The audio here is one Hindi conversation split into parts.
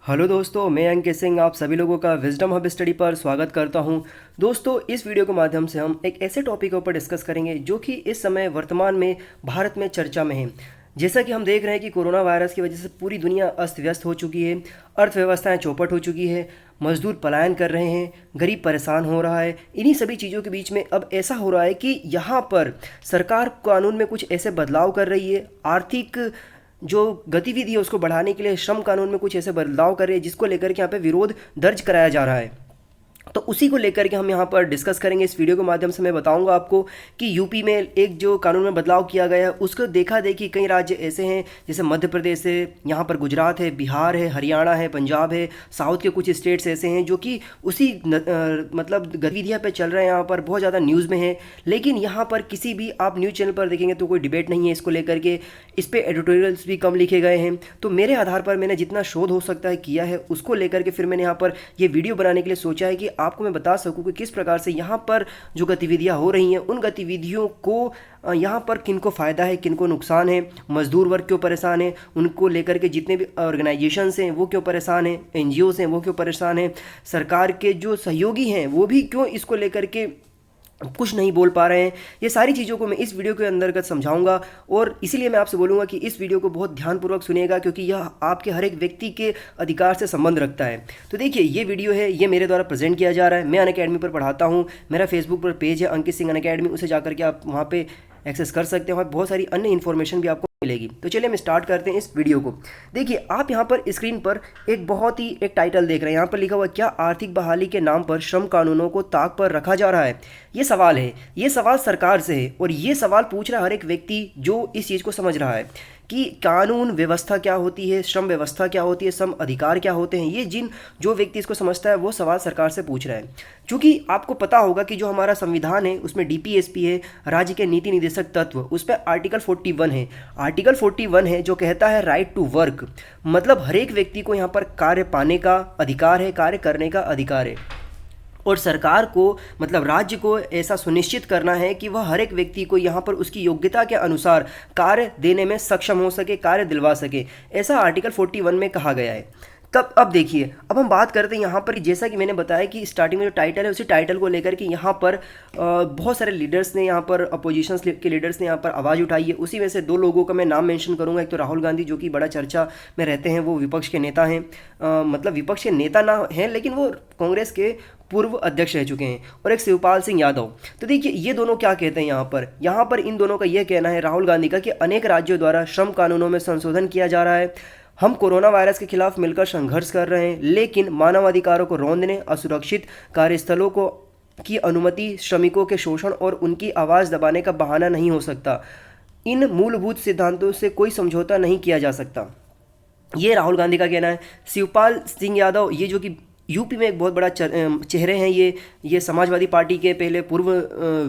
हेलो दोस्तों, मैं अंकित सिंह आप सभी लोगों का विजडम हब स्टडी पर स्वागत करता हूं। दोस्तों, इस वीडियो के माध्यम से हम एक ऐसे टॉपिक के ऊपर डिस्कस करेंगे जो कि इस समय वर्तमान में भारत में चर्चा में है। जैसा कि हम देख रहे हैं कि कोरोना वायरस की वजह से पूरी दुनिया अस्त व्यस्त हो चुकी है, अर्थव्यवस्थाएं चौपट हो चुकी है, मजदूर पलायन कर रहे हैं, गरीब परेशान हो रहा है। इन्हीं सभी चीज़ों के बीच में अब ऐसा हो रहा है कि यहाँ पर सरकार कानून में कुछ ऐसे बदलाव कर रही है, आर्थिक जो गतिविधि है उसको बढ़ाने के लिए श्रम कानून में कुछ ऐसे बदलाव कर रही है जिसको लेकर के यहाँ पे विरोध दर्ज कराया जा रहा है। तो उसी को लेकर के हम यहाँ पर डिस्कस करेंगे। इस वीडियो के माध्यम से मैं बताऊंगा आपको कि यूपी में एक जो कानून में बदलाव किया गया है उसको देखा देखी कई राज्य ऐसे हैं, जैसे मध्य प्रदेश है, यहाँ पर गुजरात है, बिहार है, हरियाणा है, पंजाब है, साउथ के कुछ स्टेट्स ऐसे हैं जो कि उसी मतलब गतिविधियाँ पे चल रहे हैं, यहाँ पर बहुत ज़्यादा न्यूज़ में है। लेकिन यहाँ पर किसी भी आप न्यूज़ चैनल पर देखेंगे तो कोई डिबेट नहीं है इसको लेकर के, इस पर एडिटोरियल्स भी कम लिखे गए हैं। तो मेरे आधार पर मैंने जितना शोध हो सकता है किया है, उसको लेकर के फिर मैंने यहाँ पर ये वीडियो बनाने के लिए सोचा है कि आपको मैं बता सकूं कि किस प्रकार से यहाँ पर जो गतिविधियाँ हो रही हैं उन गतिविधियों को यहाँ पर किनको फ़ायदा है, किनको नुकसान है, मजदूर वर्ग क्यों परेशान है, उनको लेकर के जितने भी ऑर्गेनाइजेशंस हैं वो क्यों परेशान हैं, एनजीओस हैं वो क्यों परेशान हैं, सरकार के जो सहयोगी हैं वो भी क्यों इसको लेकर के कुछ नहीं बोल पा रहे हैं। ये सारी चीज़ों को मैं इस वीडियो के अंतर्गत समझाऊंगा और इसीलिए मैं आपसे बोलूँगा कि इस वीडियो को बहुत ध्यानपूर्वक सुनिएगा, क्योंकि यह आपके हर एक व्यक्ति के अधिकार से संबंध रखता है। तो देखिए, ये वीडियो है, ये मेरे द्वारा प्रेजेंट किया जा रहा है। मैं अनअकैडमी पर पढ़ाता हूँ, मेरा फेसबुक पर पेज है अंकित सिंह अनअकैडमी, उसे जाकर के आप वहाँ पर एक्सेस कर सकते हैं। वहाँ बहुत सारी अन्य इन्फॉर्मेशन भी आपको मिलेगी। तो चलिए हम स्टार्ट करते हैं इस वीडियो को। देखिए, आप यहाँ पर स्क्रीन पर एक बहुत ही एक टाइटल देख रहे हैं। यहाँ पर लिखा हुआ क्या आर्थिक बहाली के नाम पर श्रम कानूनों को ताक पर रखा जा रहा है। ये सवाल है, ये सवाल सरकार से है और ये सवाल पूछ रहा है हर एक व्यक्ति जो इस चीज़ को समझ रहा है कि कानून व्यवस्था क्या होती है, श्रम व्यवस्था क्या होती है, श्रम अधिकार क्या होते हैं। ये जो व्यक्ति इसको समझता है वो सवाल सरकार से पूछ रहा है। क्योंकि आपको पता होगा कि जो हमारा संविधान है उसमें डीपीएसपी है, राज्य के नीति निर्देशक तत्व, उस पर आर्टिकल 41 है। आर्टिकल 41 है जो कहता है राइट टू वर्क, मतलब हर एक व्यक्ति को यहाँ पर कार्य पाने का अधिकार है, कार्य करने का अधिकार है। और सरकार को मतलब राज्य को ऐसा सुनिश्चित करना है कि वह हर एक व्यक्ति को यहाँ पर उसकी योग्यता के अनुसार कार्य देने में सक्षम हो सके, कार्य दिलवा सके। ऐसा आर्टिकल 41 में कहा गया है। तब अब देखिए, अब हम बात करते हैं यहाँ पर, जैसा कि मैंने बताया कि स्टार्टिंग में जो टाइटल है उसी टाइटल को लेकर के यहाँ पर बहुत सारे लीडर्स ने, यहाँ पर अपोजिशन के लीडर्स ने यहाँ पर आवाज़ उठाई है। उसी में से दो लोगों का मैं नाम मेंशन करूँगा। एक तो राहुल गांधी जो कि बड़ा चर्चा में रहते हैं, वो विपक्ष के नेता हैं, मतलब विपक्ष के नेता ना हैं लेकिन वो कांग्रेस के पूर्व अध्यक्ष रह चुके हैं, और एक शिवपाल सिंह यादव। तो देखिए, ये दोनों क्या कहते हैं यहाँ पर इन दोनों का यह कहना है, राहुल गांधी का, कि अनेक राज्यों द्वारा श्रम कानूनों में संशोधन किया जा रहा है। हम कोरोना वायरस के खिलाफ मिलकर संघर्ष कर रहे हैं, लेकिन मानवाधिकारों को रौंदने, असुरक्षित कार्यस्थलों को की अनुमति, श्रमिकों के शोषण और उनकी आवाज़ दबाने का बहाना नहीं हो सकता। इन मूलभूत सिद्धांतों से कोई समझौता नहीं किया जा सकता। ये राहुल गांधी का कहना है। शिवपाल सिंह यादव, ये जो कि यूपी में एक बहुत बड़ा चेहरे हैं, ये समाजवादी पार्टी के पहले पूर्व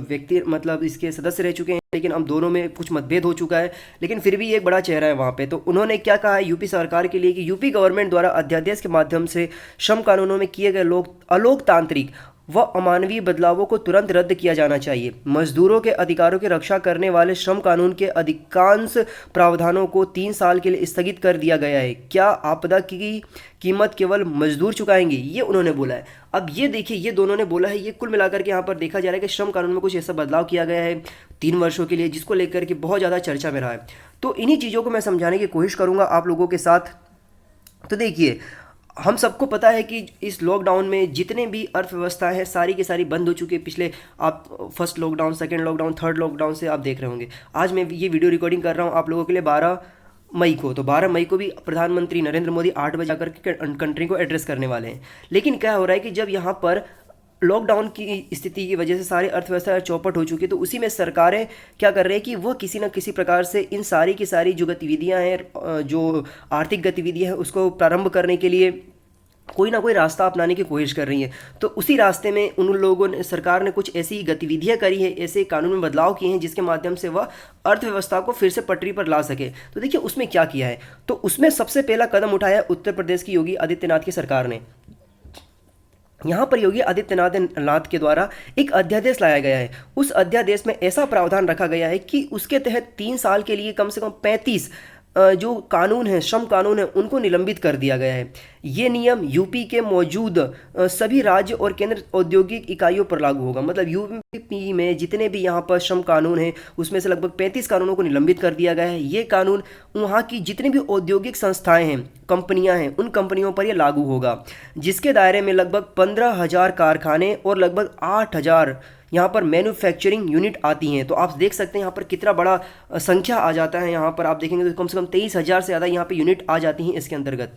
व्यक्ति मतलब इसके सदस्य रह चुके हैं, लेकिन अब दोनों में कुछ मतभेद हो चुका है, लेकिन फिर भी एक बड़ा चेहरा है वहाँ पे। तो उन्होंने क्या कहा है यूपी सरकार के लिए कि यूपी गवर्नमेंट द्वारा अध्यादेश के माध्यम से श्रम कानूनों में किए गए अलोकतांत्रिक व अमानवीय बदलावों को तुरंत रद्द किया जाना चाहिए। मजदूरों के अधिकारों की रक्षा करने वाले श्रम कानून के अधिकांश प्रावधानों को 3 साल के लिए स्थगित कर दिया गया है। क्या आपदा की कीमत केवल मजदूर चुकाएंगे, ये उन्होंने बोला है। अब ये देखिए, ये दोनों ने बोला है, ये कुल मिलाकर के यहाँ पर देखा जा रहा है कि श्रम कानून में कुछ ऐसा बदलाव किया गया है 3 वर्षों के लिए, जिसको लेकर के बहुत ज़्यादा चर्चा में रहा है। तो इन्हीं चीज़ों को मैं समझाने की कोशिश करूँगा आप लोगों के साथ। तो देखिए, हम सबको पता है कि इस लॉकडाउन में जितने भी अर्थव्यवस्थाएं हैं सारी की सारी बंद हो चुकी है। पिछले आप first lockdown, second lockdown, third lockdown से आप देख रहे होंगे। आज मैं ये वीडियो रिकॉर्डिंग कर रहा हूँ आप लोगों के लिए 12 मई को। तो 12 मई को भी प्रधानमंत्री नरेंद्र मोदी 8 बजे आकर के कंट्री को एड्रेस करने वाले हैं। लेकिन क्या हो रहा है कि जब यहाँ पर लॉकडाउन की स्थिति की वजह से सारी अर्थव्यवस्था चौपट हो चुकी है, तो उसी में सरकारें क्या कर रही है कि वह किसी न किसी प्रकार से इन सारी की सारी जो गतिविधियां हैं, जो आर्थिक गतिविधियां हैं, उसको प्रारंभ करने के लिए कोई ना कोई रास्ता अपनाने की कोशिश कर रही है। तो उसी रास्ते में उन लोगों ने, सरकार ने कुछ ऐसी गतिविधियां करी है, ऐसे कानून में बदलाव किए हैं जिसके माध्यम से वह अर्थव्यवस्था को फिर से पटरी पर ला सके। तो देखिए उसमें क्या किया है, तो उसमें सबसे पहला कदम उठाया उत्तर प्रदेश की योगी आदित्यनाथ की सरकार ने। यहाँ पर योगी आदित्यनाथ के द्वारा एक अध्यादेश लाया गया है। उस अध्यादेश में ऐसा प्रावधान रखा गया है कि उसके तहत 3 साल के लिए कम से कम 35 जो कानून है, श्रम कानून है, उनको निलंबित कर दिया गया है। ये नियम यूपी के मौजूद सभी राज्य और केंद्र औद्योगिक इकाइयों पर लागू होगा। मतलब यूपी में जितने भी यहाँ पर श्रम कानून हैं उसमें से लगभग 35 कानूनों को निलंबित कर दिया गया है। ये कानून वहाँ की जितनी भी औद्योगिक संस्थाएं हैं, कंपनियां हैं, उन कंपनियों पर ये लागू होगा, जिसके दायरे में लगभग 15,000 कारखाने और लगभग 8,000 यहाँ पर मैन्युफैक्चरिंग यूनिट आती हैं। तो आप देख सकते हैं यहाँ पर कितना बड़ा संख्या आ जाता है। यहाँ पर आप देखेंगे तो कम से कम 23,000 से ज़्यादा यहाँ पे यूनिट आ जाती हैं इसके अंतर्गत।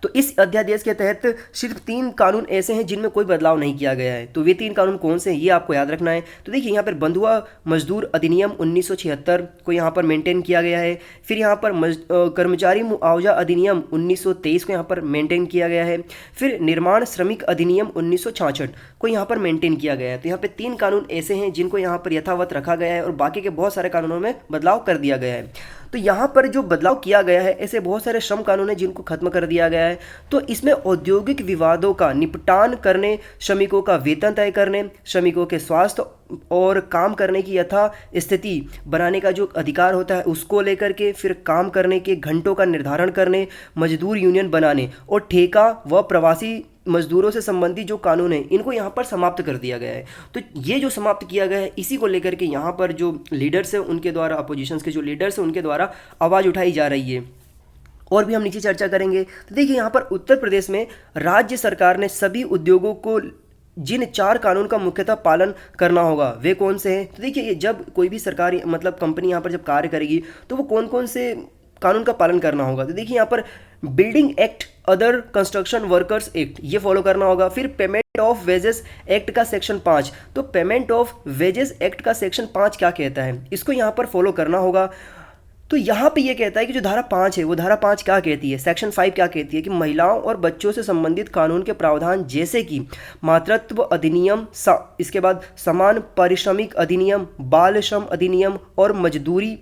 तो इस अध्यादेश के तहत सिर्फ 3 कानून ऐसे हैं जिनमें कोई बदलाव नहीं किया गया है। तो वे 3 कानून कौन से हैं ये आपको याद रखना है। तो देखिए यहाँ पर बंधुआ मजदूर अधिनियम 1976 को यहाँ पर मेंटेन किया गया है। फिर यहाँ पर कर्मचारी मुआवजा अधिनियम 1923 को यहाँ पर मेंटेन किया गया है। फिर निर्माण श्रमिक अधिनियम 1966 को यहाँ पर मेंटेन किया गया है। तो यहाँ पे 3 कानून ऐसे हैं जिनको यहाँ पर यथावत रखा गया है और बाकी के बहुत सारे कानूनों में बदलाव कर दिया गया है। तो यहाँ पर जो बदलाव किया गया है, ऐसे बहुत सारे श्रम कानून हैं जिनको खत्म कर दिया गया है। तो इसमें औद्योगिक विवादों का निपटान करने, श्रमिकों का वेतन तय करने, श्रमिकों के स्वास्थ्य और काम करने की यथा स्थिति बनाने का जो अधिकार होता है उसको लेकर के, फिर काम करने के घंटों का निर्धारण करने, मजदूर यूनियन बनाने और ठेका व प्रवासी मजदूरों से संबंधित जो कानून है इनको यहाँ पर समाप्त कर दिया गया है। तो ये जो समाप्त किया गया है इसी को लेकर के यहाँ पर जो लीडर्स हैं उनके द्वारा, अपोजिशंस के जो लीडर्स हैं उनके द्वारा आवाज़ उठाई जा रही है। और भी हम नीचे चर्चा करेंगे। तो देखिए यहाँ पर उत्तर प्रदेश में राज्य सरकार ने सभी उद्योगों को जिन 4 कानून का मुख्यतः पालन करना होगा वे कौन से हैं। तो देखिए जब कोई भी सरकारी मतलब कंपनी यहाँ पर जब कार्य करेगी तो वो कौन कौन से कानून का पालन करना होगा। तो देखिए यहाँ पर building act, other construction workers act ये फॉलो करना होगा। फिर पेमेंट ऑफ वेजेस एक्ट का सेक्शन 5, तो पेमेंट ऑफ वेजेस एक्ट का सेक्शन 5 क्या कहता है इसको यहाँ पर फॉलो करना होगा। तो यहाँ पे ये कहता है कि जो धारा 5 है वो धारा 5 क्या कहती है, सेक्शन 5 क्या कहती है कि महिलाओं और बच्चों से संबंधित कानून के प्रावधान जैसे कि मातृत्व अधिनियम, इसके बाद समान पारिश्रमिक अधिनियम, बाल श्रम अधिनियम और मजदूरी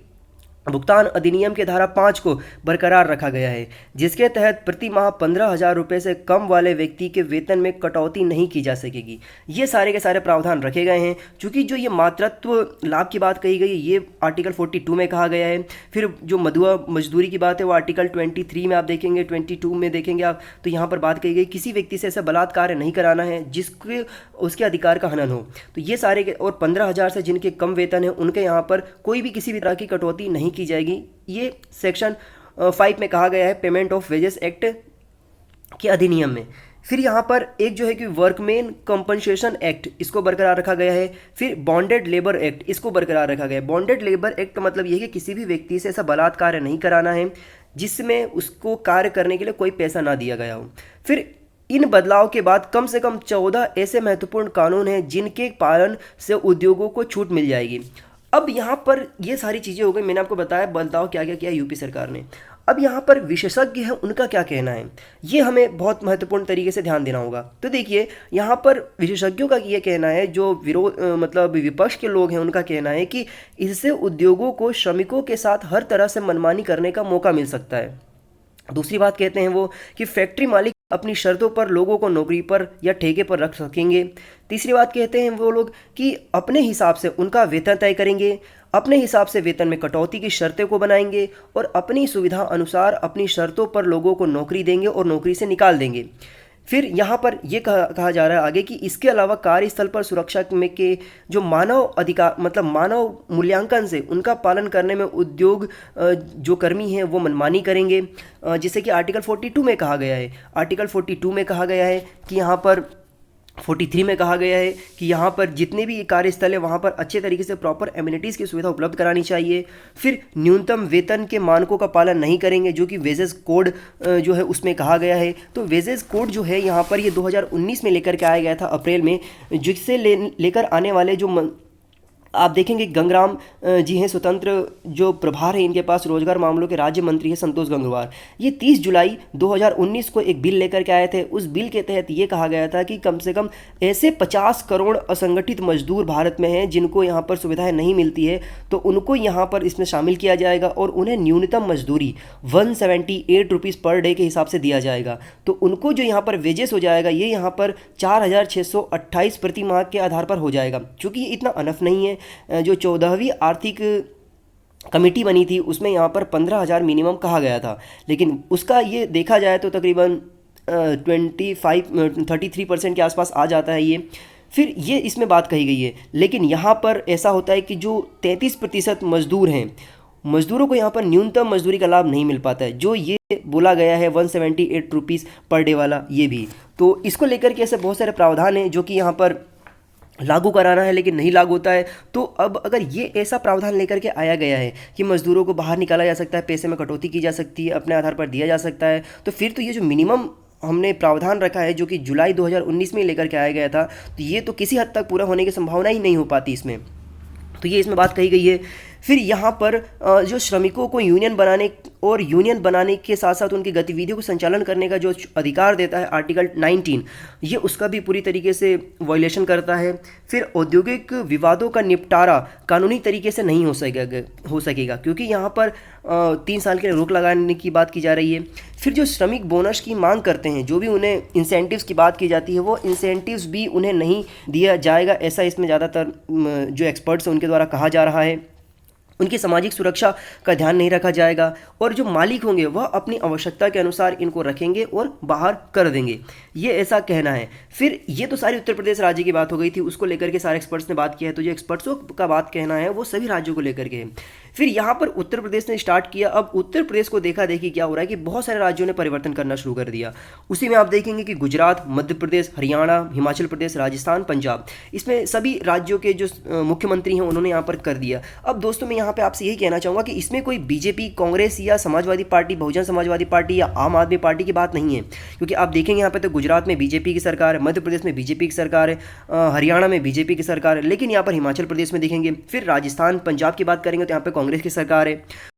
भुगतान अधिनियम के धारा 5 को बरकरार रखा गया है, जिसके तहत प्रति माह 15,000 रुपये से कम वाले व्यक्ति के वेतन में कटौती नहीं की जा सकेगी। ये सारे के सारे प्रावधान रखे गए हैं। चूँकि जो ये मातृत्व लाभ की बात कही गई है ये आर्टिकल 42 में कहा गया है। फिर जो मधुआ मजदूरी की बात है वो आर्टिकल 23 में आप देखेंगे, 22 में देखेंगे आप, तो यहाँ पर बात कही गई किसी व्यक्ति से ऐसा बलात्कार नहीं कराना है जिसके उसके अधिकार का हनन हो। तो ये सारे और 15,000 से जिनके कम वेतन है उनके यहाँ पर कोई भी किसी भी तरह की कटौती नहीं की जाएगी। ये सेक्शन 5 में कहा गया है पेमेंट ऑफ वेजेस एक्ट के अधिनियम में। फिर यहाँ पर एक जो है कि वर्कमैन कंपनसेशन एक्ट इसको बरकरार रखा गया है। फिर बॉन्डेड लेबर एक्ट इसको बरकरार रखा गया है। बॉन्डेड लेबर एक्ट का मतलब ये है कि किसी भी व्यक्ति से ऐसा बलात्कार नहीं कराना है जिसमें उसको कार्य करने के लिए कोई पैसा ना दिया गया हो। फिर इन बदलाव के बाद कम से कम 14 ऐसे महत्वपूर्ण कानून हैं जिनके पालन से उद्योगों को छूट मिल जाएगी। अब यहाँ पर ये सारी चीज़ें हो गई, मैंने आपको बताया बदलाव क्या क्या किया यूपी सरकार ने। अब यहाँ पर विशेषज्ञ हैं उनका क्या कहना है ये हमें बहुत महत्वपूर्ण तरीके से ध्यान देना होगा। तो देखिए यहाँ पर विशेषज्ञों का ये कहना है, जो विरोध मतलब विपक्ष के लोग हैं उनका कहना है कि इससे उद्योगों को श्रमिकों के साथ हर तरह से मनमानी करने का मौका मिल सकता है। दूसरी बात कहते हैं वो कि फैक्ट्री मालिक अपनी शर्तों पर लोगों को नौकरी पर या ठेके पर रख सकेंगे। तीसरी बात कहते हैं वो लोग कि अपने हिसाब से उनका वेतन तय करेंगे, अपने हिसाब से वेतन में कटौती की शर्तें को बनाएंगे और अपनी सुविधा अनुसार अपनी शर्तों पर लोगों को नौकरी देंगे और नौकरी से निकाल देंगे। फिर यहाँ पर यह कहा जा रहा है आगे कि इसके अलावा कार्यस्थल पर सुरक्षा में के जो मानव अधिकार मतलब मानव मूल्यांकन से उनका पालन करने में उद्योग जो कर्मी हैं वो मनमानी करेंगे, जैसे कि आर्टिकल 42 में कहा गया है। आर्टिकल 42 में कहा गया है कि यहाँ पर 43 में कहा गया है कि यहाँ पर जितने भी कार्यस्थल है वहाँ पर अच्छे तरीके से प्रॉपर एमिनिटीज़ की सुविधा उपलब्ध करानी चाहिए। फिर न्यूनतम वेतन के मानकों का पालन नहीं करेंगे जो कि वेजेस कोड जो है उसमें कहा गया है। तो वेजेस कोड जो है यहाँ पर ये 2019 में लेकर के आया गया था अप्रैल में, जिससे लेकर आने वाले जो आप देखेंगे गंगराम जी हैं स्वतंत्र जो प्रभार है इनके पास रोजगार मामलों के राज्य मंत्री है संतोष गंगवार। ये 30 जुलाई 2019 को एक बिल लेकर के आए थे। उस बिल के तहत ये कहा गया था कि कम से कम ऐसे 50 करोड़ असंगठित मजदूर भारत में हैं जिनको यहाँ पर सुविधाएं नहीं मिलती है, तो उनको यहाँ पर इसमें शामिल किया जाएगा और उन्हें न्यूनतम मजदूरी 178 रुपीज़ पर डे के हिसाब से दिया जाएगा। तो उनको जो यहाँ पर वेजेस हो जाएगा ये यहाँ पर 4,628 प्रति माह के आधार पर हो जाएगा। चूँकि ये इतना अनफ नहीं है, जो 14वीं आर्थिक कमेटी बनी थी, उसमें यहाँ पर 15,000 मिनिमम कहा गया था, लेकिन उसका ये देखा जाए तो तकरीबन 33% के आसपास आ जाता है ये। फिर ये इसमें बात कही गई है, लेकिन यहाँ पर ऐसा होता है कि जो 33% मज़दूर हैं, मज़दूरों को यहाँ पर न्यूनतम मजदूरी का लाभ नहीं मिल पाता है, जो ये बोला गया है 178 रुपीज़ पर डे वाला, ये भी। तो इसको लेकर के ऐसे बहुत सारे प्रावधान हैं जो कि यहाँ पर लागू कराना है लेकिन नहीं लागू होता है। तो अब अगर ये ऐसा प्रावधान लेकर के आया गया है कि मज़दूरों को बाहर निकाला जा सकता है, पैसे में कटौती की जा सकती है, अपने आधार पर दिया जा सकता है, तो फिर तो ये जो मिनिमम हमने प्रावधान रखा है जो कि जुलाई 2019 में लेकर के आया गया था, तो ये तो किसी हद तक पूरा होने की संभावना ही नहीं हो पाती इसमें। तो ये इसमें बात कही गई है। फिर यहाँ पर जो श्रमिकों को यूनियन बनाने के साथ साथ उनकी गतिविधियों को संचालन करने का जो अधिकार देता है आर्टिकल 19, ये उसका भी पूरी तरीके से वायलेशन करता है। फिर औद्योगिक विवादों का निपटारा कानूनी तरीके से नहीं हो सकेगा क्योंकि यहाँ पर 3 साल के लिए रोक लगाने की बात की जा रही है। फिर जो श्रमिक बोनस की मांग करते हैं, जो भी उन्हें इंसेंटिव्स की बात की जाती है, वो इंसेंटिव्स भी उन्हें नहीं दिया जाएगा, ऐसा इसमें ज़्यादातर जो एक्सपर्ट्स हैं उनके द्वारा कहा जा रहा है। उनकी सामाजिक सुरक्षा का ध्यान नहीं रखा जाएगा और जो मालिक होंगे वह अपनी आवश्यकता के अनुसार इनको रखेंगे और बाहर कर देंगे, ये ऐसा कहना है। फिर ये तो सारी उत्तर प्रदेश राज्य की बात हो गई थी, उसको लेकर के सारे एक्सपर्ट्स ने बात किया है, तो जो एक्सपर्ट्सों का बात कहना है वो सभी राज्यों को लेकर के है। फिर यहाँ पर उत्तर प्रदेश ने स्टार्ट किया। अब उत्तर प्रदेश को देखा देखी क्या हो रहा है कि बहुत सारे राज्यों ने परिवर्तन करना शुरू कर दिया। उसी में आप देखेंगे कि गुजरात, मध्य प्रदेश, हरियाणा, हिमाचल प्रदेश, राजस्थान, पंजाब, इसमें सभी राज्यों के जो मुख्यमंत्री हैं उन्होंने यहाँ पर कर दिया। अब दोस्तों मैं यहाँ पे आपसे यही कहना चाहूँगा कि इसमें कोई बीजेपी, कांग्रेस या समाजवादी पार्टी, बहुजन समाजवादी पार्टी या आम आदमी पार्टी की बात नहीं है, क्योंकि आप देखेंगे यहाँ पे तो गुजरात में बीजेपी की सरकार है, मध्य प्रदेश में बीजेपी की सरकार है, हरियाणा में बीजेपी की सरकार है, लेकिन यहाँ पर हिमाचल प्रदेश में देखेंगे, फिर राजस्थान, पंजाब की बात करेंगे तो यहाँ पे कांग्रेस की सरकार है।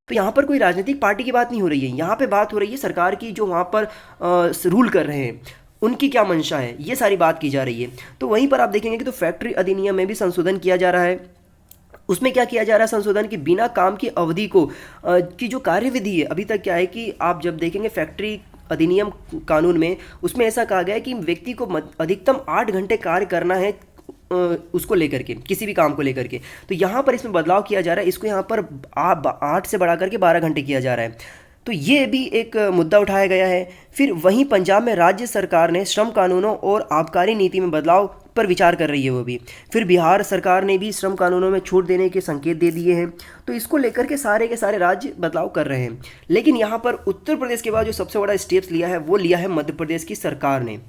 तो यहाँ पर कोई राजनीतिक पार्टी की बात नहीं हो रही है, यहाँ पे बात हो रही है सरकार की जो वहाँ पर रूल कर रहे हैं उनकी क्या मंशा है, ये सारी बात की जा रही है। तो वहीं पर आप देखेंगे कि तो फैक्ट्री अधिनियम में भी संशोधन किया जा रहा है। उसमें क्या किया जा रहा है संशोधन की बिना काम की अवधि को की जो कार्यविधि है, अभी तक क्या है कि आप जब देखेंगे फैक्ट्री अधिनियम कानून में, उसमें ऐसा कहा गया है कि व्यक्ति को अधिकतम 8 घंटे कार्य करना है उसको लेकर के, किसी भी काम को लेकर के। तो यहाँ पर इसमें बदलाव किया जा रहा है, इसको यहाँ पर 8 से बढ़ा करके 12 घंटे किया जा रहा है। तो ये भी एक मुद्दा उठाया गया है। फिर वहीं पंजाब में राज्य सरकार ने श्रम कानूनों और आबकारी नीति में बदलाव पर विचार कर रही है वो भी। फिर बिहार सरकार ने भी श्रम कानूनों में छूट देने के संकेत दे दिए हैं। तो इसको लेकर के सारे राज्य बदलाव कर रहे हैं। लेकिन यहाँ पर उत्तर प्रदेश के बाद जो सबसे बड़ा स्टेप्स लिया है वो लिया है मध्य प्रदेश की सरकार ने।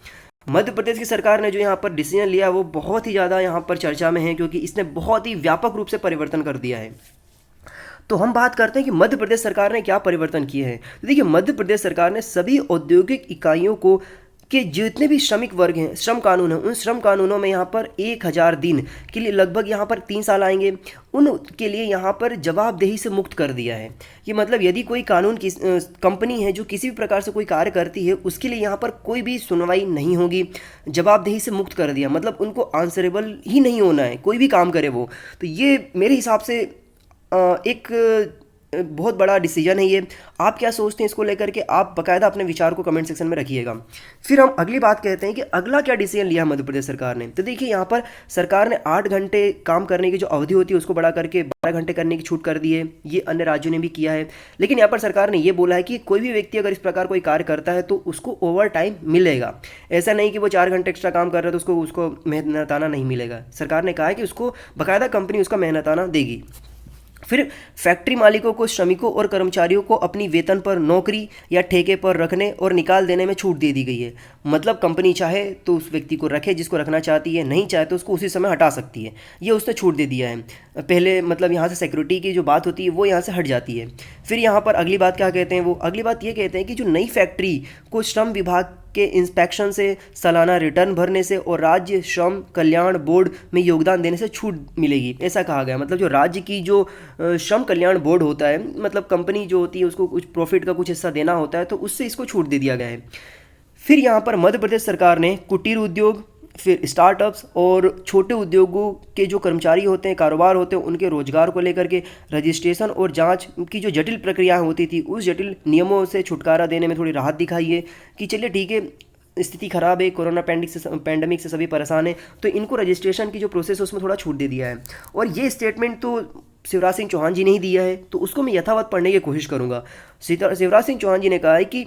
मध्य प्रदेश की सरकार ने जो यहाँ पर डिसीजन लिया वो बहुत ही ज़्यादा यहाँ पर चर्चा में है, क्योंकि इसने बहुत ही व्यापक रूप से परिवर्तन कर दिया है। तो हम बात करते हैं कि मध्य प्रदेश सरकार ने क्या परिवर्तन किए हैं। तो देखिए, मध्य प्रदेश सरकार ने सभी औद्योगिक इकाइयों को के जितने भी श्रमिक वर्ग हैं, श्रम कानून हैं, उन श्रम कानूनों में यहाँ पर 1000 दिन के लिए लगभग यहाँ पर 3 साल आएंगे, उनके लिए यहाँ पर जवाबदेही से मुक्त कर दिया है। ये मतलब यदि कोई कानून की कंपनी है जो किसी भी प्रकार से कोई कार्य करती है, उसके लिए यहाँ पर कोई भी सुनवाई नहीं होगी, जवाबदेही से मुक्त कर दिया। मतलब उनको आंसरेबल ही नहीं होना है, कोई भी काम करे वो। तो ये मेरे हिसाब से एक बहुत बड़ा डिसीजन है ये। आप क्या सोचते हैं इसको लेकर के? आप बाकायदा अपने विचार को कमेंट सेक्शन में रखिएगा। फिर हम अगली बात कहते हैं कि अगला क्या डिसीजन लिया मध्य प्रदेश सरकार ने। तो देखिए, यहाँ पर सरकार ने 8 घंटे काम करने की जो अवधि होती है उसको बढ़ा करके 12 घंटे करने की छूट कर दी है। ये अन्य राज्यों ने भी किया है। लेकिन यहाँ पर सरकार ने ये बोला है कि कोई भी व्यक्ति अगर इस प्रकार कोई कार्य करता है तो उसको ओवर टाइम मिलेगा। ऐसा नहीं कि वो 4 घंटे एक्स्ट्रा काम कर रहा है तो उसको मेहनताना नहीं मिलेगा। सरकार ने कहा है कि उसको बाकायदा कंपनी उसका मेहनताना देगी। फिर फैक्ट्री मालिकों को श्रमिकों और कर्मचारियों को अपनी वेतन पर नौकरी या ठेके पर रखने और निकाल देने में छूट दे दी गई है। मतलब कंपनी चाहे तो उस व्यक्ति को रखे जिसको रखना चाहती है, नहीं चाहे तो उसको उसी समय हटा सकती है। ये उसने छूट दे दिया है। पहले मतलब यहाँ से सिक्योरिटी की जो बात होती है वो यहाँ से हट जाती है। फिर यहाँ पर अगली बात क्या कहते हैं, वो अगली बात ये कहते हैं कि जो नई फैक्ट्री को श्रम विभाग के इंस्पेक्शन से, सालाना रिटर्न भरने से और राज्य श्रम कल्याण बोर्ड में योगदान देने से छूट मिलेगी, ऐसा कहा गया। मतलब जो राज्य की जो श्रम कल्याण बोर्ड होता है, मतलब कंपनी जो होती है उसको कुछ प्रॉफिट का कुछ हिस्सा देना होता है, तो उससे इसको छूट दे दिया गया है। फिर यहाँ पर मध्य प्रदेश सरकार ने कुटीर उद्योग, फिर स्टार्टअप्स और छोटे उद्योगों के जो कर्मचारी होते हैं, कारोबार होते हैं, उनके रोजगार को लेकर के रजिस्ट्रेशन और जांच की जो जटिल प्रक्रियाएं होती थी, उस जटिल नियमों से छुटकारा देने में थोड़ी राहत दिखाई है कि चलिए ठीक है, स्थिति खराब है, कोरोना पैंडेमिक से सभी परेशान है, तो इनको रजिस्ट्रेशन की जो प्रोसेस है उसमें थोड़ा छूट दे दिया है। और ये स्टेटमेंट तो शिवराज सिंह चौहान जी ने ही दिया है, तो उसको मैं यथावत पढ़ने की कोशिश करूंगा। शिवराज सिंह चौहान जी ने कहा है कि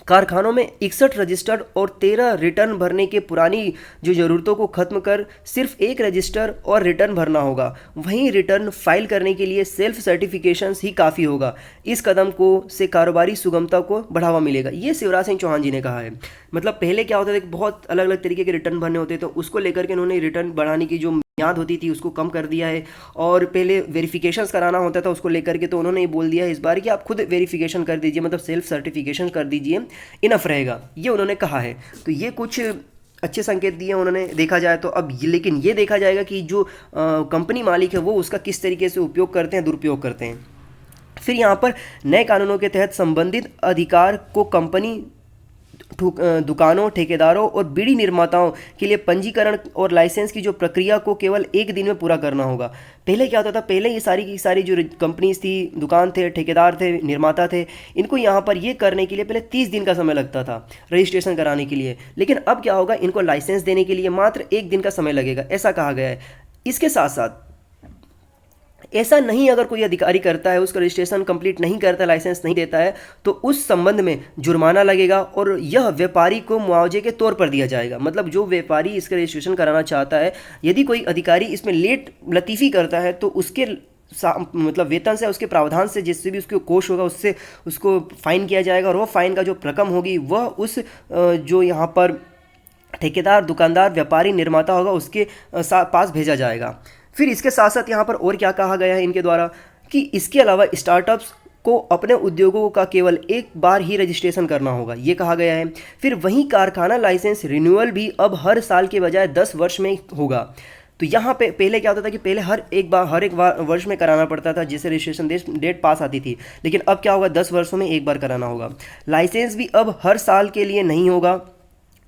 कारखानों में 61 रजिस्टर और 13 रिटर्न भरने के पुरानी जो ज़रूरतों को ख़त्म कर सिर्फ एक रजिस्टर और रिटर्न भरना होगा। वहीं रिटर्न फाइल करने के लिए सेल्फ सर्टिफिकेशंस ही काफ़ी होगा। इस कदम को से कारोबारी सुगमता को बढ़ावा मिलेगा। ये शिवराज सिंह चौहान जी ने कहा है। मतलब पहले क्या होता था कि बहुत अलग अलग तरीके के रिटर्न भरने होते, तो उसको लेकर के उन्होंने रिटर्न बढ़ाने की जो याद होती थी उसको कम कर दिया है। और पहले वेरिफिकेशंस कराना होता था उसको लेकर के, तो उन्होंने ये बोल दिया है इस बार कि आप खुद वेरिफिकेशन कर दीजिए, मतलब सेल्फ सर्टिफिकेशन कर दीजिए, इनफ रहेगा, ये उन्होंने कहा है। तो ये कुछ अच्छे संकेत दिए उन्होंने देखा जाए तो। अब लेकिन ये देखा जाएगा कि जो कंपनी मालिक है वो उसका किस तरीके से उपयोग करते हैं, दुरुपयोग करते हैं। फिर यहाँ पर नए कानूनों के तहत संबंधित अधिकार को कंपनी दुकानों, ठेकेदारों और बीड़ी निर्माताओं के लिए पंजीकरण और लाइसेंस की जो प्रक्रिया को केवल एक दिन में पूरा करना होगा। पहले क्या होता था, पहले ये सारी की सारी जो कंपनीज थी, दुकान थे, ठेकेदार थे, निर्माता थे, इनको यहाँ पर ये करने के लिए पहले 30 दिन का समय लगता था रजिस्ट्रेशन कराने के लिए। लेकिन अब क्या होगा, इनको लाइसेंस देने के लिए मात्र एक दिन का समय लगेगा, ऐसा कहा गया है। इसके साथ साथ ऐसा नहीं अगर कोई अधिकारी करता है, उसका रजिस्ट्रेशन कंप्लीट नहीं करता, लाइसेंस नहीं देता है, तो उस संबंध में जुर्माना लगेगा और यह व्यापारी को मुआवजे के तौर पर दिया जाएगा। मतलब जो व्यापारी इसका रजिस्ट्रेशन कराना चाहता है, यदि कोई अधिकारी इसमें लेट लतीफ़ी करता है तो उसके मतलब वेतन से, उसके प्रावधान से, जिससे भी उसको कोष होगा उससे उसको फाइन किया जाएगा। और वह फाइन का जो रकम होगी वह उस जो यहाँ पर ठेकेदार, दुकानदार, व्यापारी, निर्माता होगा उसके पास भेजा जाएगा। फिर इसके साथ साथ यहाँ पर और क्या कहा गया है इनके द्वारा कि इसके अलावा स्टार्टअप्स को अपने उद्योगों का केवल एक बार ही रजिस्ट्रेशन करना होगा, ये कहा गया है। फिर वहीं कारखाना लाइसेंस रिन्यूअल भी अब हर साल के बजाय 10 वर्ष में होगा। तो यहाँ पे पहले क्या होता था कि पहले हर एक वर्ष में कराना पड़ता था, जिससे रजिस्ट्रेशन डेट पास आती थी। लेकिन अब क्या होगा, 10 वर्षों में एक बार कराना होगा। लाइसेंस भी अब हर साल के लिए नहीं होगा,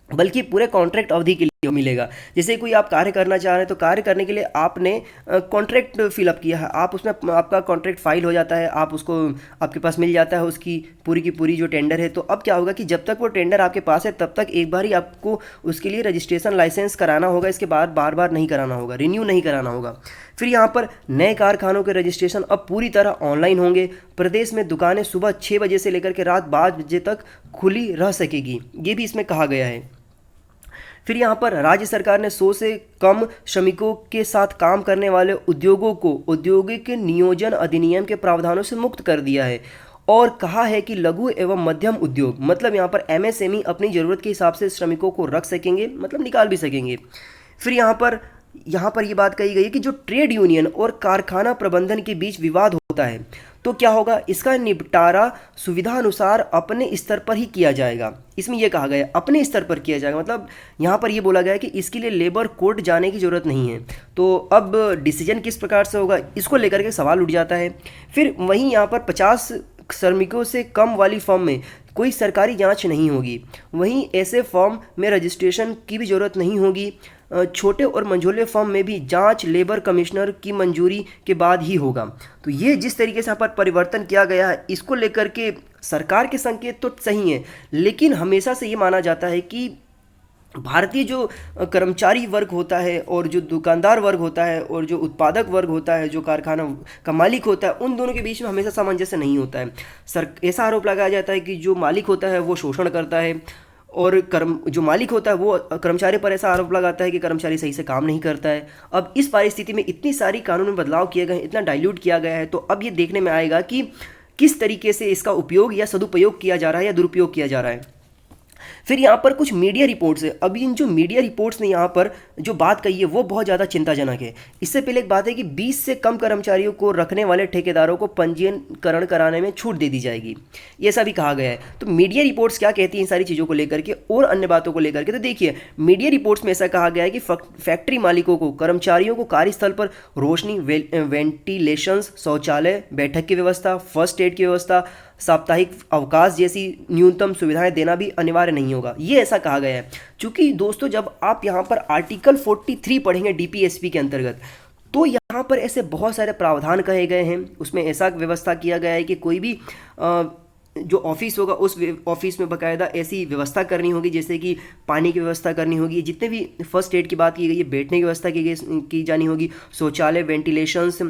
बल्कि पूरे कॉन्ट्रैक्ट अवधि के लिए मिलेगा। जैसे कोई आप कार्य करना चाह रहे हैं, तो कार्य करने के लिए आपने कॉन्ट्रैक्ट फिलअप किया है, आप उसमें आपका कॉन्ट्रैक्ट फाइल हो जाता है, आप उसको आपके पास मिल जाता है उसकी पूरी की पूरी जो टेंडर है। तो अब क्या होगा कि जब तक वो टेंडर आपके पास है तब तक एक बार ही आपको उसके लिए रजिस्ट्रेशन लाइसेंस कराना होगा, इसके बाद बार बार नहीं कराना होगा, रिन्यू नहीं कराना होगा। फिर यहाँ पर नए कारखानों के रजिस्ट्रेशन अब पूरी तरह ऑनलाइन होंगे। प्रदेश में दुकानें सुबह 6 बजे से लेकर के रात 12 बजे तक खुली रह सकेगी, ये भी इसमें कहा गया है। फिर यहाँ पर राज्य सरकार ने 100 से कम श्रमिकों के साथ काम करने वाले उद्योगों को औद्योगिक नियोजन अधिनियम के प्रावधानों से मुक्त कर दिया है और कहा है कि लघु एवं मध्यम उद्योग, मतलब यहाँ पर एमएसएमई अपनी ज़रूरत के हिसाब से श्रमिकों को रख सकेंगे, मतलब निकाल भी सकेंगे। फिर यहाँ पर ये बात कही गई है कि जो ट्रेड यूनियन और कारखाना प्रबंधन के बीच विवाद होता है तो क्या होगा, इसका निपटारा सुविधा अनुसार अपने स्तर पर ही किया जाएगा। इसमें यह कहा गया अपने स्तर पर किया जाएगा, मतलब यहाँ पर यह बोला गया है कि इसके लिए लेबर कोर्ट जाने की ज़रूरत नहीं है। तो अब डिसीजन किस प्रकार से होगा, इसको लेकर के सवाल उठ जाता है। फिर वहीं यहाँ पर 50 श्रमिकों से कम वाली फर्म में कोई सरकारी जांच नहीं होगी। वहीं ऐसे फर्म में रजिस्ट्रेशन की भी ज़रूरत नहीं होगी। छोटे और मंझोले फर्म में भी जांच लेबर कमिश्नर की मंजूरी के बाद ही होगा। तो ये जिस तरीके से यहाँ पर परिवर्तन किया गया है, इसको लेकर के सरकार के संकेत तो सही हैं, लेकिन हमेशा से ये माना जाता है कि भारतीय जो कर्मचारी वर्ग होता है और जो दुकानदार वर्ग होता है और जो उत्पादक वर्ग होता है, जो कारखाना का मालिक होता है, उन दोनों के बीच में हमेशा सामंजस्य नहीं होता है। ऐसा आरोप लगाया जाता है कि जो मालिक होता है वो शोषण करता है और जो मालिक होता है वो कर्मचारी पर ऐसा आरोप लगाता है कि कर्मचारी सही से काम नहीं करता है। अब इस परिस्थिति में इतनी सारी कानून में बदलाव किए गए हैं, इतना डाइल्यूट किया गया है, तो अब ये देखने में आएगा कि किस तरीके से इसका उपयोग या सदुपयोग किया जा रहा है या दुरुपयोग किया जा रहा है। फिर यहाँ पर कुछ मीडिया रिपोर्ट्स है। अब इन जो मीडिया रिपोर्ट्स ने यहाँ पर जो बात कही है वो बहुत ज़्यादा चिंताजनक है। इससे पहले एक बात है कि 20 से कम कर्मचारियों को रखने वाले ठेकेदारों को पंजीकरण कराने में छूट दे दी जाएगी, ये ऐसा भी कहा गया है। तो मीडिया रिपोर्ट्स क्या कहती हैं इन सारी चीज़ों को लेकर के और अन्य बातों को लेकर के, तो देखिए मीडिया रिपोर्ट्स में ऐसा कहा गया है कि फैक्ट्री मालिकों को, कर्मचारियों को कार्यस्थल पर रोशनी, वेंटिलेशन, शौचालय, बैठक की व्यवस्था, फर्स्ट एड की व्यवस्था, साप्ताहिक अवकाश जैसी न्यूनतम सुविधाएं देना भी अनिवार्य नहीं होगा, ये ऐसा कहा गया है। क्योंकि दोस्तों जब आप यहाँ पर आर्टिकल 43 पढ़ेंगे डीपीएसपी के अंतर्गत, तो यहाँ पर ऐसे बहुत सारे प्रावधान कहे गए हैं। उसमें ऐसा व्यवस्था किया गया है कि कोई भी जो ऑफिस होगा उस ऑफिस में बाकायदा ऐसी व्यवस्था करनी होगी, जैसे कि पानी की व्यवस्था करनी होगी, जितने भी फर्स्ट एड की बात की गई है, बैठने की व्यवस्था की जानी होगी, शौचालय, वेंटिलेशंस,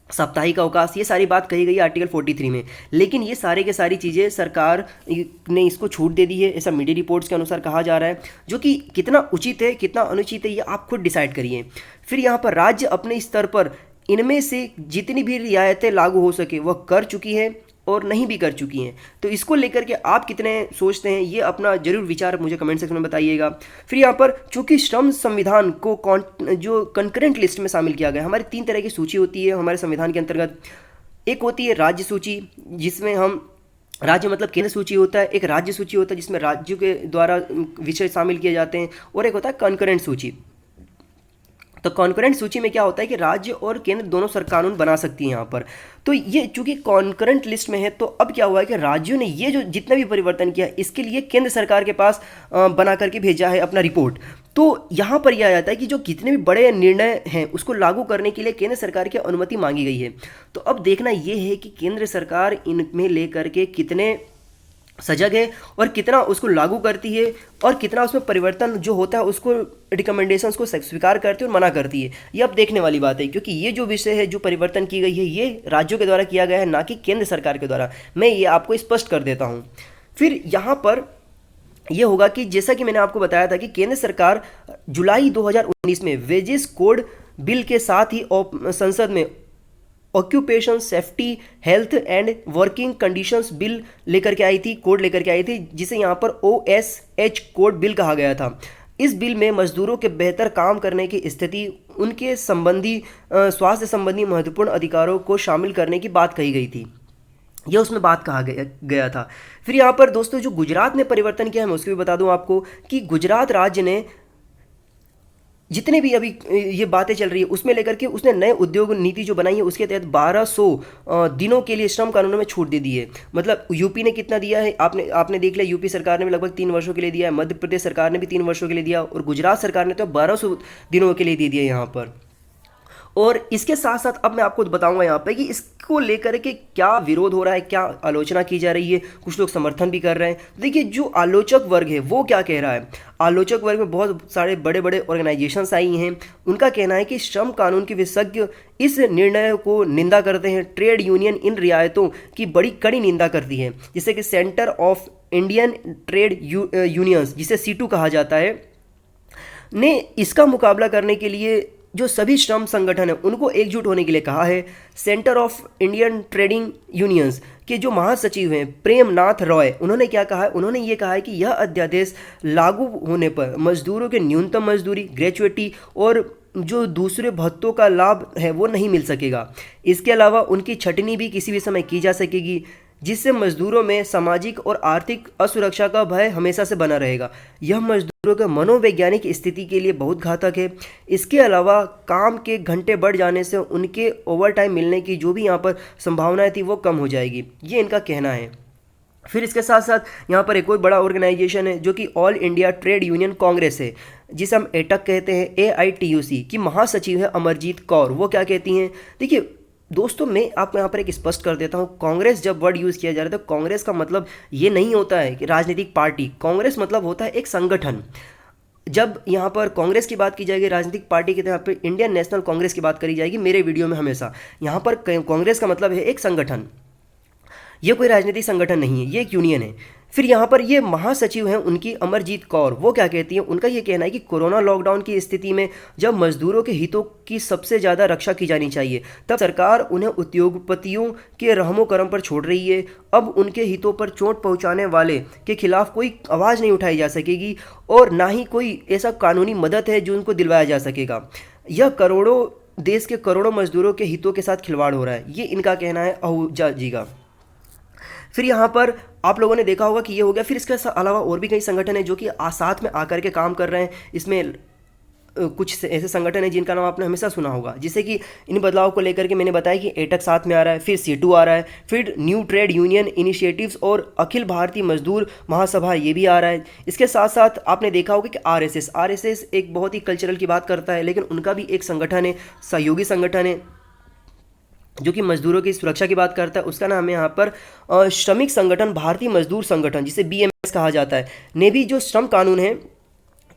साप्ताहिक अवकाश, ये सारी बात कही गई है आर्टिकल 43 में। लेकिन ये सारे के सारी चीज़ें सरकार ने इसको छूट दे दी है, ऐसा मीडिया रिपोर्ट्स के अनुसार कहा जा रहा है, जो कि कितना उचित है कितना अनुचित है ये आप खुद डिसाइड करिए। फिर यहाँ पर राज्य अपने स्तर पर इनमें से जितनी भी रियायतें लागू हो सके वह कर चुकी है और नहीं भी कर चुकी हैं। तो इसको लेकर के आप कितने सोचते हैं, ये अपना जरूर विचार मुझे कमेंट सेक्शन में बताइएगा। फिर यहाँ पर चूंकि श्रम संविधान को जो कंकरेंट लिस्ट में शामिल किया गया, हमारी 3 तरह की सूची होती है हमारे संविधान के अंतर्गत। एक होती है राज्य सूची, जिसमें हम राज्य मतलब केंद्र सूची होता है, एक राज्य सूची होता है जिसमें राज्यों के द्वारा विषय शामिल किए जाते हैं, और एक होता है कॉन्करेंट सूची। तो कॉन्करेंट सूची में क्या होता है कि राज्य और केंद्र दोनों सरकार कानून बना सकती है यहाँ पर। तो ये चूंकि कॉन्करेंट लिस्ट में है, तो अब क्या हुआ है कि राज्यों ने ये जो जितना भी परिवर्तन किया इसके लिए केंद्र सरकार के पास बना करके भेजा है अपना रिपोर्ट। तो यहाँ पर यह आ जाता है कि जो कितने भी बड़े निर्णय हैं उसको लागू करने के लिए केंद्र सरकार की अनुमति मांगी गई है। तो अब देखना ये है कि केंद्र सरकार इनमें लेकर के कितने सजग है और कितना उसको लागू करती है, और कितना उसमें परिवर्तन जो होता है उसको रिकमेंडेशंस को स्वीकार करती है और मना करती है। ये अब देखने वाली बात है, क्योंकि ये जो विषय है जो परिवर्तन की गई है ये राज्यों के द्वारा किया गया है, ना कि केंद्र सरकार के द्वारा। मैं ये आपको स्पष्ट कर देता हूँ। फिर यहाँ पर यह होगा कि जैसा कि मैंने आपको बताया था कि केंद्र सरकार जुलाई 2019 में वेजेस कोड बिल के साथ ही संसद में occupation safety health and working conditions bill लेकर के आई थी, कोड लेकर के आई थी, जिसे यहाँ पर OSH कोड बिल कहा गया था। इस बिल में मजदूरों के बेहतर काम करने की स्थिति, उनके संबंधी स्वास्थ्य संबंधी महत्वपूर्ण अधिकारों को शामिल करने की बात कही गई थी। यह उसमें बात कहा गया था। फिर यहाँ पर दोस्तों जो गुजरात ने परिवर्तन किया है मैं उसको भी बता दूं आपको कि गुजरात राज्य ने जितने भी अभी ये बातें चल रही है उसमें लेकर के उसने नए उद्योग नीति जो बनाई है उसके तहत 1200 दिनों के लिए श्रम कानूनों में छूट दे दी है। मतलब यूपी ने कितना दिया है, आपने देख लिया, यूपी सरकार ने भी लगभग 3 वर्षों के लिए दिया है, मध्य प्रदेश सरकार ने भी 3 वर्षों के लिए दिया, और गुजरात सरकार ने तो 1200 दिनों के लिए दे दिया यहाँ पर। और इसके साथ साथ अब मैं आपको बताऊंगा यहाँ पे कि इसको लेकर के क्या विरोध हो रहा है, क्या आलोचना की जा रही है, कुछ लोग समर्थन भी कर रहे हैं। देखिए जो आलोचक वर्ग है वो क्या कह रहा है, आलोचक वर्ग में बहुत सारे बड़े बड़े ऑर्गेनाइजेशंस आई हैं। उनका कहना है कि श्रम कानून के विशेषज्ञ इस निर्णय को निंदा करते हैं। ट्रेड यूनियन इन रियायतों की बड़ी कड़ी निंदा करती है, जैसे कि centre of Indian trade unions, जिसे सीटू कहा जाता है, ने इसका मुकाबला करने के लिए जो सभी श्रम संगठन है उनको एकजुट होने के लिए कहा है। Centre of Indian trading unions के जो महासचिव हैं प्रेमनाथ रॉय, उन्होंने क्या कहा है, उन्होंने ये कहा है कि यह अध्यादेश लागू होने पर मजदूरों के न्यूनतम मजदूरी, ग्रेचुइटी और जो दूसरे भत्तों का लाभ है वो नहीं मिल सकेगा। इसके अलावा उनकी छटनी भी किसी भी समय की जा सकेगी, जिससे मजदूरों में सामाजिक और आर्थिक असुरक्षा का भय हमेशा से बना रहेगा। यह मजदूरों के मनोवैज्ञानिक स्थिति के लिए बहुत घातक है। इसके अलावा काम के घंटे बढ़ जाने से उनके ओवरटाइम मिलने की जो भी यहाँ पर संभावनाएं थी वो कम हो जाएगी, ये इनका कहना है। फिर इसके साथ साथ यहाँ पर एक और बड़ा ऑर्गेनाइजेशन है जो कि all India trade union Congress है, जिसे हम एटक कहते हैं, AITUC की महासचिव है अमरजीत कौर। वो क्या कहती हैं, देखिए दोस्तों मैं आपको यहाँ पर एक स्पष्ट कर देता हूँ, कांग्रेस जब वर्ड यूज़ किया जा रहा है तो कांग्रेस का मतलब ये नहीं होता है कि राजनीतिक पार्टी, कांग्रेस मतलब होता है एक संगठन। जब यहाँ पर कांग्रेस की बात की जाएगी राजनीतिक पार्टी के यहाँ पर इंडियन नेशनल कांग्रेस की बात करी जाएगी मेरे वीडियो में हमेशा। यहाँ पर कांग्रेस का मतलब है एक संगठन, ये कोई राजनीतिक संगठन नहीं है, ये एक यूनियन है। फिर यहाँ पर ये महासचिव हैं उनकी अमरजीत कौर, वो क्या कहती हैं, उनका ये कहना है कि कोरोना लॉकडाउन की स्थिति में जब मजदूरों के हितों की सबसे ज़्यादा रक्षा की जानी चाहिए तब सरकार उन्हें उद्योगपतियों के रहमो करम पर छोड़ रही है। अब उनके हितों पर चोट पहुँचाने वाले के खिलाफ कोई आवाज़ नहीं उठाई जा सकेगी और ना ही कोई ऐसा कानूनी मदद है जो उनको दिलवाया जा सकेगा। यह देश के करोड़ों मजदूरों के हितों के साथ खिलवाड़ हो रहा है, ये इनका कहना है आहूजा जी का। फिर यहाँ पर आप लोगों ने देखा होगा कि ये हो गया। फिर इसके अलावा और भी कई संगठन हैं जो कि साथ में आकर के काम कर रहे हैं। इसमें कुछ ऐसे संगठन हैं जिनका नाम आपने हमेशा सुना होगा, जिससे कि इन बदलाव को लेकर के मैंने बताया कि एटक साथ में आ रहा है, फिर सीटू आ रहा है, फिर न्यू ट्रेड यूनियन इनिशिएटिव्स और अखिल भारतीय मजदूर महासभा ये भी आ रहा है। इसके साथ साथ आपने देखा होगा कि आरएसएस एक बहुत ही कल्चरल की बात करता है, लेकिन उनका भी एक संगठन है, सहयोगी संगठन है जो कि मजदूरों की सुरक्षा की बात करता है। उसका नाम है यहाँ पर श्रमिक संगठन भारतीय मजदूर संगठन, जिसे BMS कहा जाता है, ने भी जो श्रम कानून है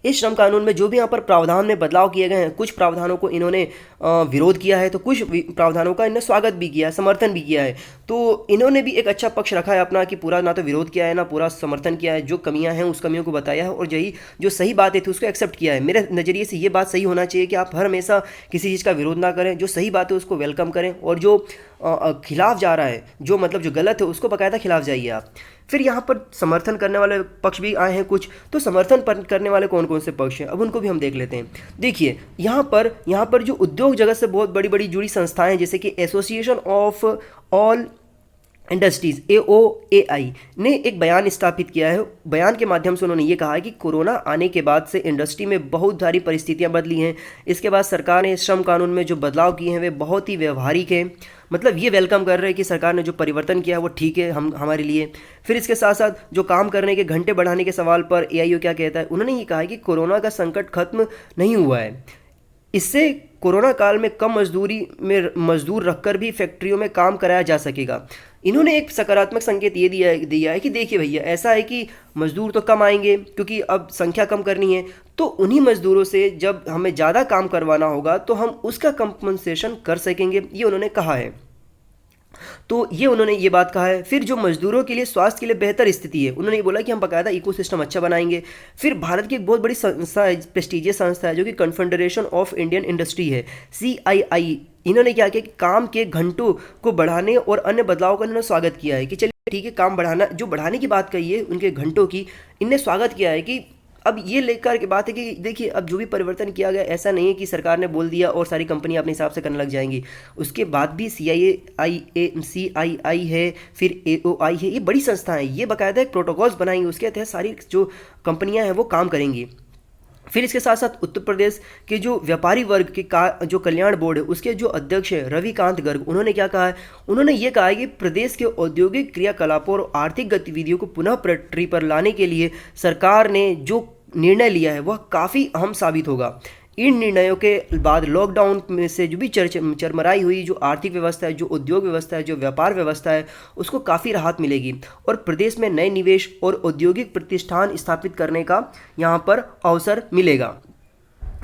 इस श्रम कानून में जो भी यहाँ पर प्रावधान में बदलाव किए गए हैं, कुछ प्रावधानों को इन्होंने विरोध किया है तो कुछ प्रावधानों का इन्होंने स्वागत भी किया है, समर्थन भी किया है। तो इन्होंने भी एक अच्छा पक्ष रखा है अपना कि पूरा ना तो विरोध किया है ना पूरा समर्थन किया है, जो कमियां हैं उस कमियों को बताया है और यही जो सही बातें थी उसको एक्सेप्ट किया है। मेरे नज़रिए से ये बात सही होना चाहिए कि आप हर हमेशा किसी चीज़ का विरोध ना करें, जो सही बात है उसको वेलकम करें और जो खिलाफ जा रहा है, जो मतलब जो गलत है उसको बाकायदा खिलाफ जाइए आप। फिर यहाँ पर समर्थन करने वाले पक्ष भी आए हैं कुछ, तो समर्थन करने वाले कौन कौन से पक्ष हैं अब उनको भी हम देख लेते हैं। देखिए यहाँ पर जो उद्योग जगत से बहुत बड़ी बड़ी जुड़ी संस्थाएं हैं जैसे कि association of all industries AOAI ने एक बयान स्थापित किया है। बयान के माध्यम से उन्होंने ये कहा है कि कोरोना आने के बाद से इंडस्ट्री में बहुत सारी परिस्थितियां बदली हैं। इसके बाद सरकार ने श्रम कानून में जो बदलाव किए हैं वे बहुत ही व्यवहारिक हैं, मतलब ये वेलकम कर रहे हैं कि सरकार ने जो परिवर्तन किया है वो ठीक है हमारे लिए। फिर इसके साथ साथ जो काम करने के घंटे बढ़ाने के सवाल पर AIO क्या कहता है, उन्होंने ये कहा है कि कोरोना का संकट खत्म नहीं हुआ है, इससे कोरोना काल में कम मजदूरी में मजदूर रखकर भी फैक्ट्रियों में काम कराया जा सकेगा। इन्होंने एक सकारात्मक संकेत ये दिया है कि देखिए भैया ऐसा है कि मजदूर तो कम आएंगे क्योंकि अब संख्या कम करनी है, तो उन्हीं मजदूरों से जब हमें ज़्यादा काम करवाना होगा तो हम उसका कंपनसेशन कर सकेंगे, ये उन्होंने कहा है। तो ये उन्होंने ये बात कहा है। फिर जो मजदूरों के लिए स्वास्थ्य के लिए बेहतर स्थिति है, उन्होंने ये बोला कि हम बाकायदा इकोसिस्टम अच्छा बनाएंगे। फिर भारत की एक बहुत बड़ी संस्था है, प्रेस्टीजियस संस्था है जो कि कन्फेडरेशन ऑफ इंडियन इंडस्ट्री है, CII। इन्होंने क्या किया कि काम के घंटों को बढ़ाने और अन्य बदलाव का इन्होंने स्वागत किया है कि चलिए ठीक है, काम बढ़ाना जो बढ़ाने की बात कही है उनके घंटों की, इनने स्वागत किया है कि अब ये लेकर के बात है कि देखिए अब जो भी परिवर्तन किया गया ऐसा नहीं है कि सरकार ने बोल दिया और सारी कंपनियां अपने हिसाब से करने लग जाएंगी। उसके बाद भी CII है, फिर AOI है, ये बड़ी संस्थाएं हैं, ये बाकायदा एक प्रोटोकॉल्स बनाएंगे, उसके तहत सारी जो कंपनियां हैं वो काम करेंगी। फिर इसके साथ साथ उत्तर प्रदेश के जो व्यापारी वर्ग के जो कल्याण बोर्ड है उसके जो अध्यक्ष है रविकांत गर्ग, उन्होंने क्या कहा है, उन्होंने ये कहा है कि प्रदेश के औद्योगिक क्रियाकलापों और आर्थिक गतिविधियों को पुनः पटरी पर लाने के लिए सरकार ने जो निर्णय लिया है वह काफ़ी अहम साबित होगा। इन निर्णयों के बाद लॉकडाउन में से जो भी चरमराई हुई जो आर्थिक व्यवस्था है, जो उद्योग व्यवस्था है, जो व्यापार व्यवस्था है, उसको काफ़ी राहत मिलेगी और प्रदेश में नए निवेश और औद्योगिक प्रतिष्ठान स्थापित करने का यहाँ पर अवसर मिलेगा,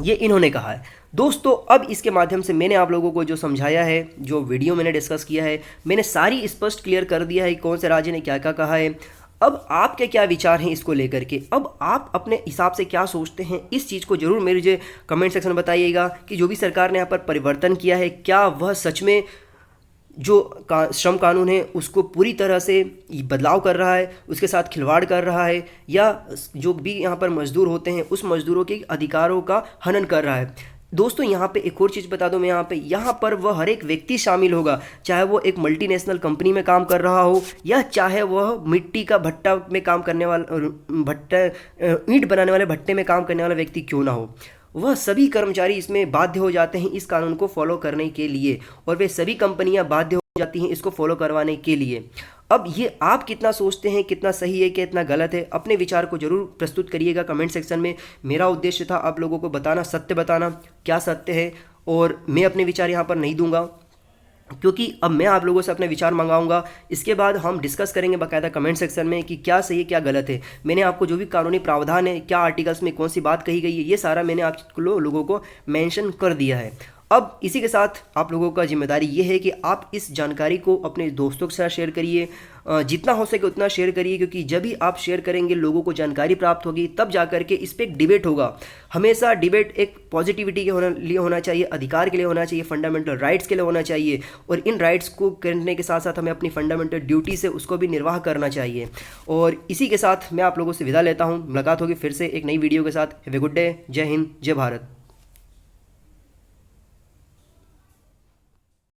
ये इन्होंने कहा है। दोस्तों अब इसके माध्यम से मैंने आप लोगों को जो समझाया है, जो वीडियो मैंने डिस्कस किया है, मैंने सारी स्पष्ट क्लियर कर दिया है कौन से राज्य ने क्या क्या कहा है। अब आपके क्या विचार हैं इसको लेकर के, अब आप अपने हिसाब से क्या सोचते हैं इस चीज़ को जरूर मुझे कमेंट सेक्शन में बताइएगा कि जो भी सरकार ने यहाँ पर परिवर्तन किया है क्या वह सच में जो श्रम कानून है उसको पूरी तरह से बदलाव कर रहा है, उसके साथ खिलवाड़ कर रहा है, या जो भी यहाँ पर मजदूर होते हैं उस मजदूरों के अधिकारों का हनन कर रहा है। दोस्तों यहाँ पे एक और चीज़ बता दूँ मैं, यहाँ पर वह हर एक व्यक्ति शामिल होगा, चाहे वो एक मल्टीनेशनल कंपनी में काम कर रहा हो या चाहे वह मिट्टी का भट्टा में काम करने वाला ईंट बनाने वाले भट्टे में काम करने वाला व्यक्ति क्यों ना हो, वह सभी कर्मचारी इसमें बाध्य हो जाते हैं इस कानून को फॉलो करने के लिए, और वे सभी कंपनियां बाध्य हो जाती हैं इसको फॉलो करवाने के लिए। अब ये आप कितना सोचते हैं, कितना सही है, कितना गलत है, अपने विचार को जरूर प्रस्तुत करिएगा कमेंट सेक्शन में। मेरा उद्देश्य था आप लोगों को बताना, सत्य बताना, क्या सत्य है, और मैं अपने विचार यहाँ पर नहीं दूंगा क्योंकि अब मैं आप लोगों से अपने विचार मंगाऊंगा। इसके बाद हम डिस्कस करेंगे बाकायदा कमेंट सेक्शन में कि क्या सही है क्या गलत है। मैंने आपको जो भी कानूनी प्रावधान है, क्या आर्टिकल्स में कौन सी बात कही गई है, ये सारा मैंने आप लोगों को मेंशन कर दिया है। अब इसी के साथ आप लोगों का जिम्मेदारी ये है कि आप इस जानकारी को अपने दोस्तों के साथ शेयर करिए, जितना हो सके उतना शेयर करिए, क्योंकि जब भी आप शेयर करेंगे लोगों को जानकारी प्राप्त होगी, तब जाकर के इस पर एक डिबेट होगा। हमेशा डिबेट एक पॉजिटिविटी के लिए होना चाहिए, अधिकार के लिए होना चाहिए, फंडामेंटल राइट्स के लिए होना चाहिए, और इन राइट्स को करने के साथ साथ हमें अपनी फंडामेंटल ड्यूटी से उसको भी निर्वाह करना चाहिए। और इसी के साथ मैं आप लोगों से विदा लेता हूँ, मुलाकात होगी फिर से एक नई वीडियो के साथ। हैव ए गुड डे, जय हिंद, जय भारत।